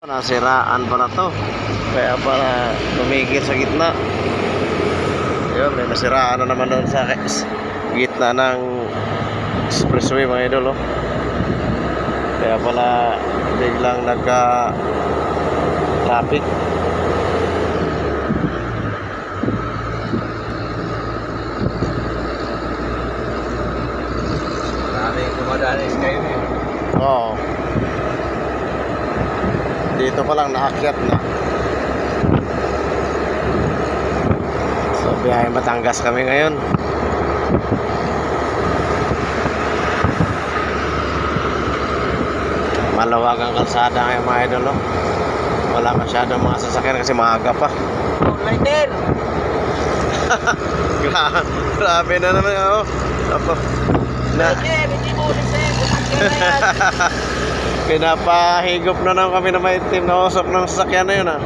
Nasiraan pa na to, kaya pala tumigil sa gitna. Yun, may nasiraan na naman doon sa gitna ng expressway mga idol, oh. Kaya pala biglang nagka traffic. Maraming dumadaan sa Skyway. Oo. Dito pa lang naakyat na. So biyahe Batangas kami ngayon. Maluwag ang kalsada ngayon mga idol, no? Wala masyadong mga sasakyan kasi maaga pa. Lighter! Grabe na naman, oh. Lighter! Hindi mo ulit sa'yo. Pinapahigop na naman kami na may team na usok ng sasakyan na yun, ah.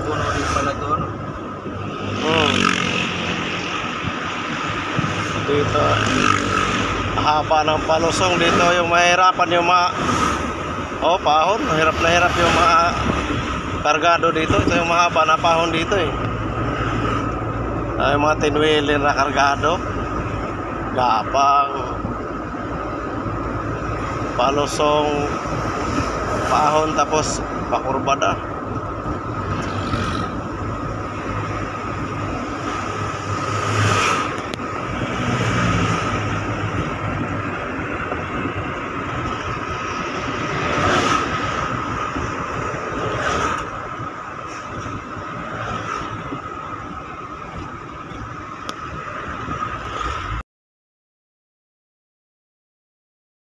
Puno din pala doon. Dito haba ng palusong dito, yung mahirapan yung mga pahon, hirap na hirap yung mga kargado dito. Ito yung mahaba na pahon dito, eh. Yung mga tinwheeler na kargado, gapang palusong pahon tapos pakurbada.